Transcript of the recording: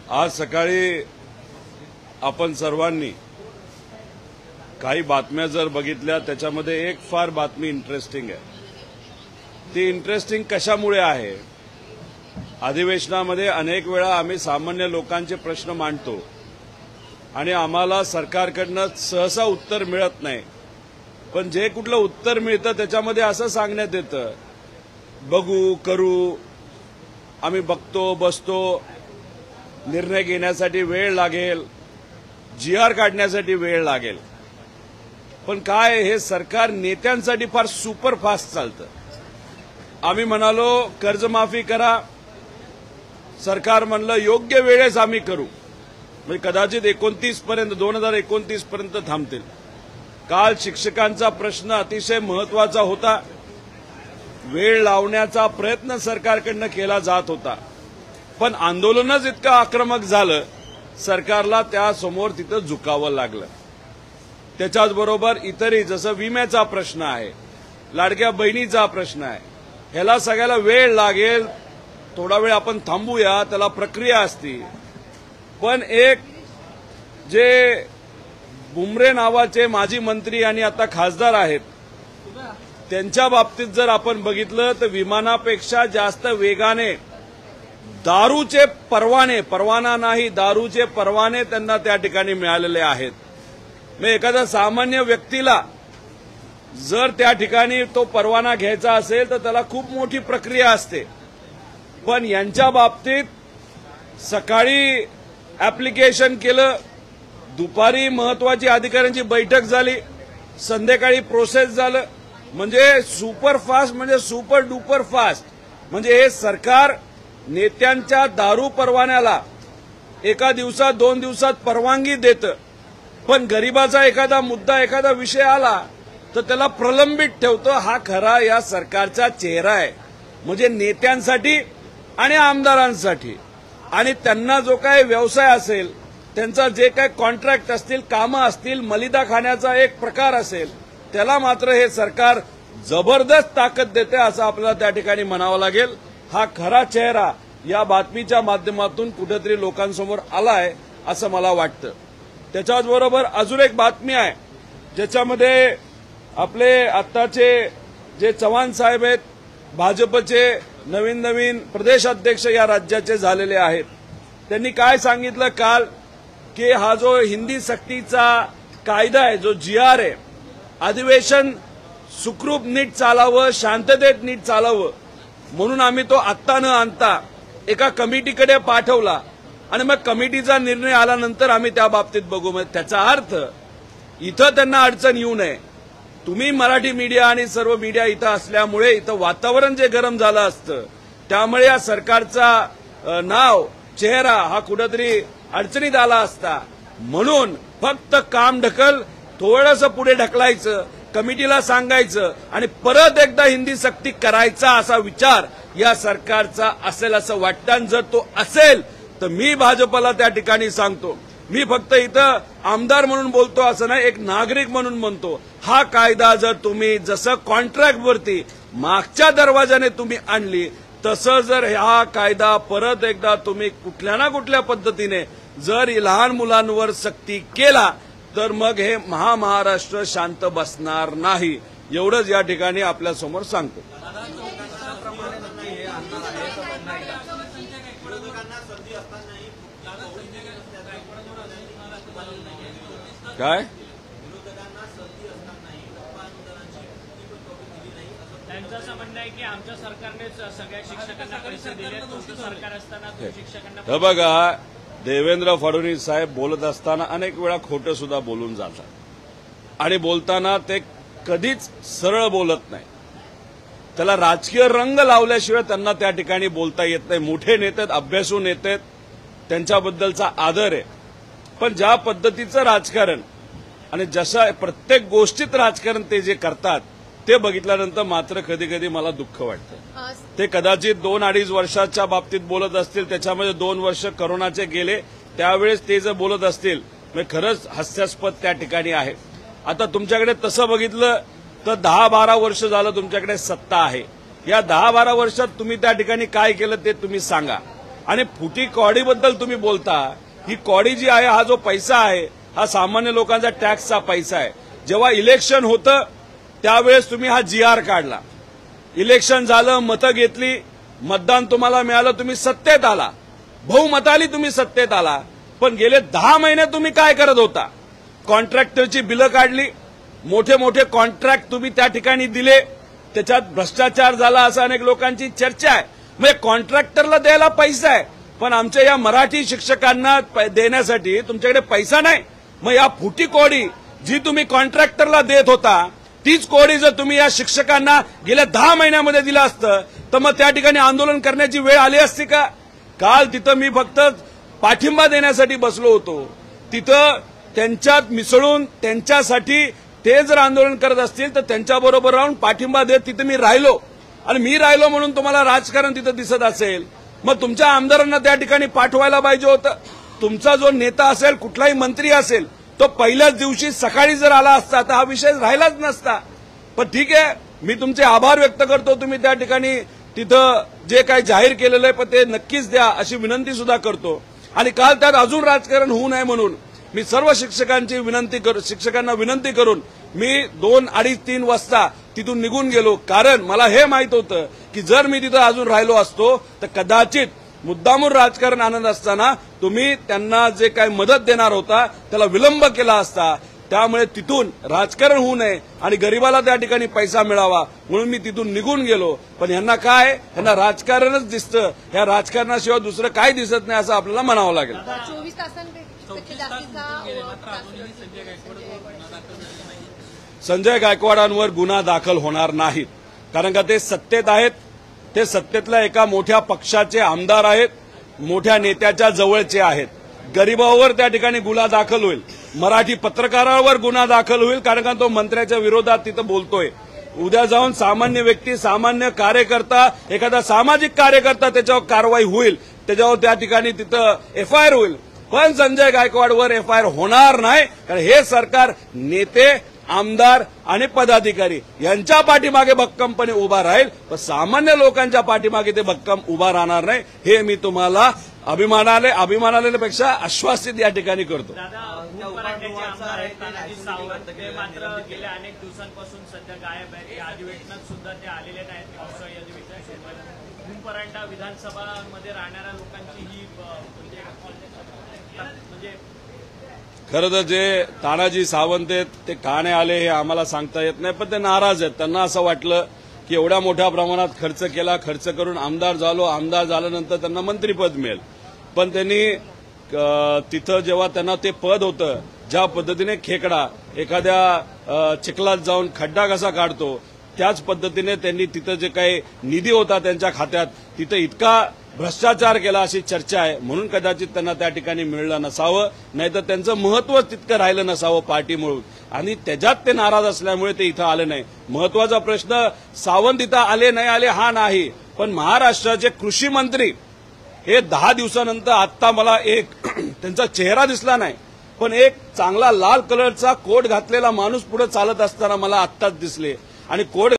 आज सकाळी आपण सर्वांनी काही बातम्या जर बघितल्या त्याच्यामध्ये एक फार बातमी इंटरेस्टिंग आहे। ती इंटरेस्टिंग कशामुळे आहे? अधिवेशनामध्ये अनेक वेळा आम्ही सामान्य लोकांचे प्रश्न मांडतो आणि आम्हाला सरकारकडनं सहसा उत्तर मिळत नाही, पण जे कुठलं उत्तर मिळतं त्याच्यामध्ये असं सांगण्यात येतं, बघू करू, आम्ही बघतो बसतो, निर्णय घेण्यासाठी वेळ लागेल, जीआर काढण्यासाठी वेळ लागेल। पण काय हे सरकार नेत्यांसाठी फार सुपरफास्ट चालतं। आम्ही म्हणालो कर्जमाफी करा, सरकार म्हणलं योग्य वेळेस आम्ही करू, म्हणजे कदाचित 2029 पर्यंत थांबतील। काल शिक्षकांचा प्रश्न अतिशय महत्वाचा होता, वेळ लावण्याचा प्रयत्न सरकारकडनं केला जात होता, पण आंदोलनच इतकं आक्रमक झालं, सरकारला त्यासमोर तिथं झुकावं लागलं। त्याच्याचबरोबर इतरही जसं विम्याचा प्रश्न आहे, लाडक्या बहिणीचा प्रश्न आहे, ह्याला सगळ्याला वेळ लागेल, थोडा वेळ आपण थांबूया, त्याला प्रक्रिया असती। पण एक जे बुमरे नावाचे माजी मंत्री आणि आता खासदार आहेत, त्यांच्या बाबतीत जर आपण बघितलं तर विमानापेक्षा जास्त वेगाने दारूचे परवाना नाही, दारूचे परवाने त्यांना त्या ठिकाणी मिळालेले आहेत। मग एखाद्या सामान्य व्यक्तीला जर त्या ठिकाणी तो परवाना घ्यायचा असेल तर त्याला खूप मोठी प्रक्रिया असते, पण यांच्या बाबतीत सकाळी ऍप्लिकेशन केलं, दुपारी महत्वाची अधिकाऱ्यांची बैठक झाली, संध्याकाळी प्रोसेस झालं, म्हणजे सुपरफास्ट म्हणजे सुपर डुपर फास्ट। म्हणजे हे सरकार नेत्यांच्या दारू परवान्याला एका दिवसात 2 दिवसात परवानगी देतं, पण गरीबाचा एखादा मुद्दा एखादा विषय आला तर त्याला प्रलंबित ठेवतं। हा खरा या सरकारचा चेहरा आहे। म्हणजे नेत्यांसाठी आणि आमदारांसाठी आणि त्यांना जो काय व्यवसाय असेल, त्यांचा जे काय कॉन्ट्रॅक्ट असतील, कामं असतील, मलिदा खाण्याचा एक प्रकार असेल, त्याला मात्र हे सरकार जबरदस्त ताकद देते असं आपल्याला त्या ठिकाणी म्हणावं लागेल। हा खरा चेहरा या बातमीच्या माध्यमातून कुठेतरी लोकांसमोर आलाय असं मला वाटतं। त्याच्याचबरोबर अजून एक बातमी आहे ज्याच्यामध्ये आपले आत्ताचे जे चव्हाण साहेब आहेत, भाजपचे नवीन प्रदेश अध्यक्ष या राज्याचे झालेले आहेत, त्यांनी काय सांगितलं काल की हा जो हिंदी सक्तीचा कायदा आहे, जो जीआर आहे, अधिवेशन सुखरूप नीट चालावं, शांततेत नीट चालावं म्हणून आम्ही तो आत्ता न आणता एका कमिटीकडे पाठवला आणि मग कमिटीचा निर्णय आल्यानंतर आम्ही त्या बाबतीत बघू। मग त्याचा अर्थ इथं त्यांना अडचण येऊ नये, तुम्ही मराठी मीडिया आणि सर्व मीडिया इथं असल्यामुळे इथं वातावरण जे गरम झालं असतं, त्यामुळे या सरकारचा नाव चेहरा हा कुठेतरी अडचणीत आला असता। म्हणून फक्त काम ढकल, थोडंसं पुढे ढकलायचं, कमिटीला सांगायचं आणि परत एकदा हिंदी सक्ती करायचा असा विचार या सरकारचा असेल असं वाटतं। आणि जर तो असेल तर मी भाजपला त्या ठिकाणी सांगतो, मी फक्त इथं आमदार म्हणून बोलतो असं नाही, एक नागरिक म्हणून म्हणतो, हा कायदा जर तुम्ही जसं कॉन्ट्रॅक्टवरती मागच्या दरवाजाने तुम्ही आणली, तसं जर हा कायदा परत एकदा तुम्ही कुठल्या ना कुठल्या पद्धतीने जर लहान मुलांवर सक्ती केला तर मग हे महाराष्ट्र शांत बसणार नाही, एवढंच या ठिकाणी आपल्या समोर सांगतो। काय त्यांचं असं म्हणणं आहे की आमच्या सरकारनेच सगळ्या शिक्षकांना पैसे दिले, तुमचं सरकार असताना शिक्षकांना। बघा, देवेंद्र फडणवीस साहेब बोलत असताना अनेक वेळा खोटं सुद्धा बोलून जातात आणि बोलताना ते कधीच सरळ बोलत नाही, त्याला राजकीय रंग लावल्याशिवाय त्यांना त्या ठिकाणी बोलता येत नाही। मोठे नेते, अभ्यासू नेते, त्यांच्याबद्दलचा आदर आहे, पण ज्या पद्धतीचं राजकारण आणि जशा प्रत्येक गोष्टीत राजकारण ते जे करतात ते बघितल्यानंतर मात्र कधी कधी मला दुःख वाटतं। ते कदाचित 2-2.5 वर्षाच्या बाबतीत बोलत असतील, त्याच्यामध्ये 2 वर्ष करोनाचे गेले, त्यावेळेस ते जर बोलत असतील म्हणजे खरंच हास्यास्पद त्या ठिकाणी आहे। आता तुमच्याकडे तसं बघितलं तर 10-12 वर्ष झालं तुमच्याकडे सत्ता आहे, या 10-12 वर्षात तुम्ही त्या ठिकाणी काय केलं ते तुम्ही सांगा. आणि फुटी कॉडीबद्दल तुम्ही बोलता, ही कॉडी जी आहे, हा जो पैसा आहे हा सामान्य लोकांचा टॅक्सचा पैसा आहे. जेव्हा इलेक्शन होतं त्यावेळेस तुम्ही हा GR काढला, इलेक्शन झालं, मतं घेतली, मतदान तुम्हाला मिळालं, तुम्ही सत्तेत आला, बहुमताने तुम्ही सत्तेत आला. पण गेले 10 महिने तुम्ही काय करत होता? कॉन्ट्रॅक्टरची बिलं काढली, मोठे मोठे कॉन्ट्रॅक्ट तुम्ही त्या ठिकाणी दिले, त्याच्यात भ्रष्टाचार झाला असं अनेक लोकांची चर्चा आहे. म्हणजे कॉन्ट्रॅक्टरला द्यायला पैसा आहे, पण आमच्या या मराठी शिक्षकांना देण्यासाठी तुमच्याकडे पैसा नाही. मग या फुटी कोडी जी तुम्ही कॉन्ट्रॅक्टरला देत होता, तीच कोडी जर तुम्ही या शिक्षकांना गेल्या 10 महिन्यामध्ये दिलं असतं तर मग त्या ठिकाणी आंदोलन करण्याची वेळ आली असती का? काल तिथं मी फक्त पाठिंबा देण्यासाठी बसलो होतो. तिथं त्यांच्यात मिसळून त्यांच्यासाठी ते जर आंदोलन करत असतील तर त्यांच्याबरोबर राहून पाठिंबा देत तिथं मी राहिलो. आणि मी राहिलो म्हणून तुम्हाला राजकारण तिथं दिसत असेल, मग तुमच्या आमदारांना त्या ठिकाणी पाठवायला पाहिजे होतं. तुमचा जो नेता असेल, कुठलाही मंत्री असेल, तो पहिल्याच दिवशी सकाळी जर आला असता तर हा विषय राहिलाच नसता. पण ठीक आहे, मी तुमचे आभार व्यक्त करतो. तुम्ही त्या ठिकाणी तिथं जे काही जाहीर केलेलं आहे पण ते नक्कीच द्या अशी विनंती सुद्धा करतो. आणि काल त्यात अजून राजकारण होऊ नये म्हणून मी सर्व शिक्षकांना विनंती करून मी 2, 2:30, 3 वाजता तिथून निघून गेलो. कारण मला हे माहित होतं की जर मी तिथं अजून राहिलो असतो तर कदाचित मुद्दामून राजकारण आणत असताना तुम्ही त्यांना जे काही मदत देणार होता त्याला विलंब केला असता. त्यामुळे तिथून राजकारण होऊ नये आणि गरिबाला त्या ठिकाणी पैसा मिळावा म्हणून मी तिथून निघून गेलो. पण यांना काय, यांना राजकारणच दिसतं, या राजकारणाशिवाय दुसरं काही दिसत नाही असं आपल्याला म्हणावं लागेल. 24 तासांपेक्षा जास्तीचा संजय गायकवाडांवर गुन्हा दाखल होणार नाहीत, कारण का ते सत्तेत आहेत. ते सत्तेतल्या एका मोठ्या पक्षाचे आमदार आहेत, मोठ्या नेत्याच्या जवळचे आहेत. गरिबावर त्या ठिकाणी गुन्हा दाखल होईल, मराठी पत्रकारावर गुन्हा दाखल होईल, कारण का तो मंत्र्याच्या विरोधात तिथं बोलतोय. उद्या जाऊन सामान्य व्यक्ती, सामान्य कार्यकर्ता, एखादा सामाजिक कार्यकर्ता त्याच्यावर कारवाई होईल, त्याच्यावर त्या ठिकाणी तिथं FIR होईल. पण संजय गायकवाडवर FIR होणार नाही, कारण हे सरकार नेते, आमदार आणि पदाधिकारी यांच्या पाठीमागे भक्कमपणे उभा राहील, पण सामान्य लोकांच्या पाठीमागे ते भक्कम उभा राहणार नाही. हे मी तुम्हाला अभिमानापेक्षा आश्वासित या ठिकाणी करतो. मराठ्याचे आमदार आहेत तानाजी सावंत, ते मात्र गेल्या अनेक दिवसांपासून सध्या गायब आहेत. या अधिवेशनात सुद्धा ते आलेले नाहीत. पावसाळी अधिवेशनात भूमपरांडा विधानसभामध्ये राहणाऱ्या लोकांची ही म्हणजे खरं तर जे तानाजी सावंत आहेत ते का नाही आले हे आम्हाला सांगता येत नाही, पण ते नाराज आहेत. त्यांना असं वाटलं की एवढ्या मोठ्या प्रमाणात खर्च केला, खर्च करून आमदार झालो, आमदार झाल्यानंतर त्यांना मंत्रीपद मिळेल. पण त्यांनी तिथं जेव्हा त्यांना ते पद होतं, ज्या पद्धतीने खेकडा एखाद्या चिखलात जाऊन खड्डा कसा काढतो त्याच पद्धतीने त्यांनी तिथं जे काही निधी होता त्यांच्या खात्यात तिथं इतका भ्रष्टाचार केला अशी चर्चा आहे. म्हणून कदाचित त्यांना त्या ठिकाणी मिळलं नसावं, नाहीतर त्यांचं महत्व तितकं राहिलं नसावं पार्टी म्हणून. आणि त्याच्यात ते नाराज असल्यामुळे ते इथं आले नाही. महत्वाचा प्रश्न सावंत इथं आले नाही आले हा नाही, पण महाराष्ट्राचे कृषी मंत्री हे 10 दिवसानंतर आत्ता मला एक त्यांचा चेहरा दिसला नाही, पण एक चांगला लाल कलरचा कोट घातलेला माणूस पुढे चालत असताना मला आत्ताच दिसले. आणि कोट